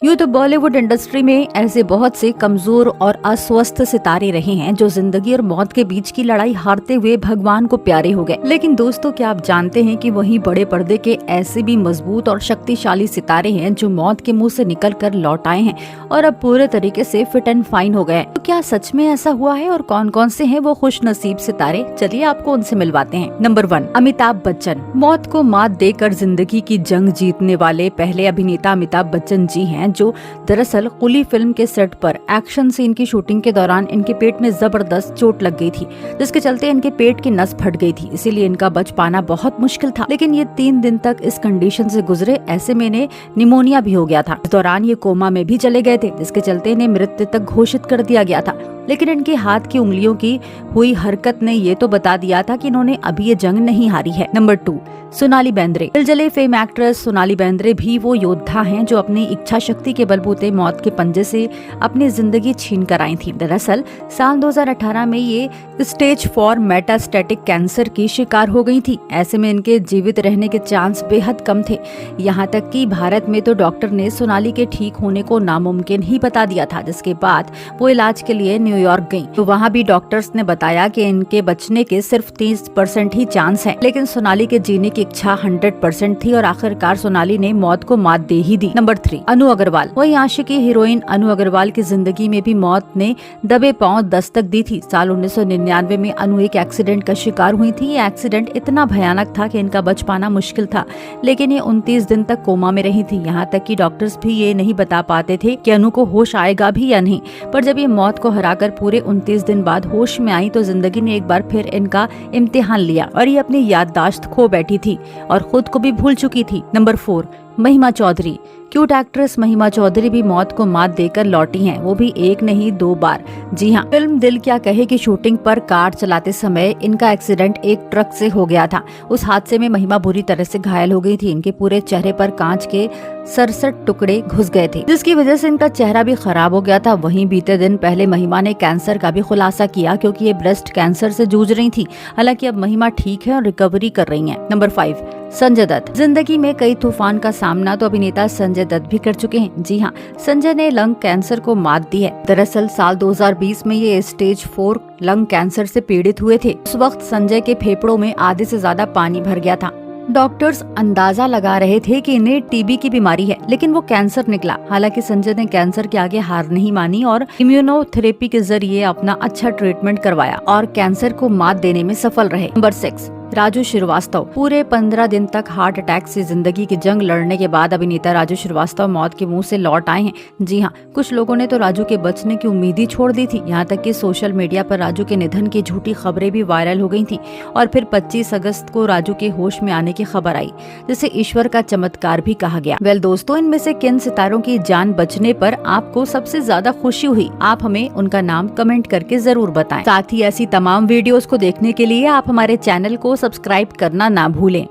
यूँ तो बॉलीवुड इंडस्ट्री में ऐसे बहुत से कमजोर और अस्वस्थ सितारे रहे हैं जो जिंदगी और मौत के बीच की लड़ाई हारते हुए भगवान को प्यारे हो गए। लेकिन दोस्तों, क्या आप जानते हैं कि वहीं बड़े पर्दे के ऐसे भी मजबूत और शक्तिशाली सितारे हैं जो मौत के मुंह से निकल कर लौट आए हैं और अब पूरे तरीके से फिट एंड फाइन हो गए। तो क्या सच में ऐसा हुआ है और कौन कौन से हैं वो खुश नसीब सितारे? चलिए आपको उनसे मिलवाते हैं। नंबर 1, अमिताभ बच्चन। मौत को मात देकर जिंदगी की जंग जीतने वाले पहले अभिनेता अमिताभ बच्चन जी हैं, जो दरअसल कुली फिल्म के सेट पर एक्शन सीन की शूटिंग के दौरान इनके पेट में जबरदस्त चोट लग गई थी, जिसके चलते इनके पेट की नस फट गई थी। इसीलिए इनका बच पाना बहुत मुश्किल था। लेकिन ये 3 दिन तक इस कंडीशन से गुजरे। ऐसे में इन्हें निमोनिया भी हो गया था। इस दौरान ये कोमा में भी चले गए थे, जिसके चलते इन्हें मृत्यु तक घोषित कर दिया गया था। लेकिन इनके हाथ की उंगलियों की हुई हरकत ने ये तो बता दिया था कि इन्होंने अभी ये जंग नहीं हारी है। Number 2, Sonali Bendre. दिलजले fame actress Sonali Bendre भी वो योद्धा हैं जो अपनी इच्छा शक्ति के बलबूते मौत के पंजे से अपनी जिंदगी छीन कर आई थी। दरअसल साल 2018 में ये स्टेज 4 मेटास्टेटिक कैंसर की शिकार हो गई थी। ऐसे में इनके जीवित रहने के चांस बेहद कम थे। यहाँ तक कि भारत में तो डॉक्टर ने सोनाली के ठीक होने को नामुमकिन ही बता दिया था, जिसके बाद वो इलाज के लिए न्यूयॉर्क गयी। तो वहाँ भी डॉक्टर्स ने बताया कि इनके बचने के सिर्फ 30% ही चांस है। लेकिन सोनाली के जीने की इच्छा 100% थी और आखिरकार सोनाली ने मौत को मात दे ही दी। नंबर 3, अनु अग्रवाल। वही आशिकी हीरोइन अनु अग्रवाल की जिंदगी में भी मौत ने दबे पांव दस्तक दी थी। साल 1999 में अनु एक एक्सीडेंट का शिकार हुई थी। ये एक्सीडेंट इतना भयानक था कि इनका बच पाना मुश्किल था। लेकिन ये 29 दिन तक कोमा में रही थी। यहाँ तक कि डॉक्टर्स भी ये नहीं बता पाते थे कि अनु को होश आएगा भी या नहीं। पर जब ये मौत को हराकर पूरे 29 दिन बाद होश में आई तो जिंदगी ने एक बार फिर इनका इम्तिहान लिया और ये अपनी याददाश्त खो बैठी थी और खुद को भी भूल चुकी थी। नंबर 4, महिमा चौधरी। क्यूट एक्ट्रेस महिमा चौधरी भी मौत को मात देकर लौटी हैं, वो भी एक नहीं 2 बार। जी हाँ, फिल्म दिल क्या कहे की शूटिंग पर कार चलाते समय इनका एक्सीडेंट एक ट्रक से हो गया था। उस हादसे में महिमा बुरी तरह से घायल हो गई थी। इनके पूरे चेहरे पर कांच के 67 टुकड़े घुस गए थे, जिसकी वजह से इनका चेहरा भी खराब हो गया था। वहीं बीते दिन पहले महिमा ने कैंसर का भी खुलासा किया, क्योंकि ये ब्रेस्ट कैंसर से जूझ रही थी। हालांकि अब महिमा ठीक है और रिकवरी कर रही हैं। नंबर 5, संजय दत्त। जिंदगी में कई तूफान का सामना तो अभिनेता संजय दत्त भी कर चुके हैं। जी हाँ, संजय ने लंग कैंसर को मात दी है। दरअसल साल 2020 में ये स्टेज 4 लंग कैंसर से पीड़ित हुए थे। उस वक्त संजय के फेफड़ों में आधे से ज्यादा पानी भर गया था। डॉक्टर्स अंदाजा लगा रहे थे कि इन्हें टीबी की बीमारी है, लेकिन वो कैंसर निकला। हालांकि संजय ने कैंसर के आगे हार नहीं मानी और इम्यूनोथेरेपी के जरिए अपना अच्छा ट्रीटमेंट करवाया और कैंसर को मात देने में सफल रहे। नंबर 6, राजू श्रीवास्तव। पूरे 15 दिन तक हार्ट अटैक से जिंदगी की जंग लड़ने के बाद अभिनेता राजू श्रीवास्तव मौत के मुंह से लौट आए हैं। जी हाँ, कुछ लोगों ने तो राजू के बचने की उम्मीद ही छोड़ दी थी। यहाँ तक कि सोशल मीडिया पर राजू के निधन की झूठी खबरें भी वायरल हो गई थी और फिर 25 अगस्त को राजू के होश में आने की खबर आई, जिसे ईश्वर का चमत्कार भी कहा गया। वेल दोस्तों, इनमें से किन सितारों की जान बचने पर आपको सबसे ज्यादा खुशी हुई? आप हमें उनका नाम कमेंट करके जरूर बताएं। साथ ही ऐसी तमाम वीडियोस को देखने के लिए आप हमारे चैनल को सब्सक्राइब करना ना भूलें।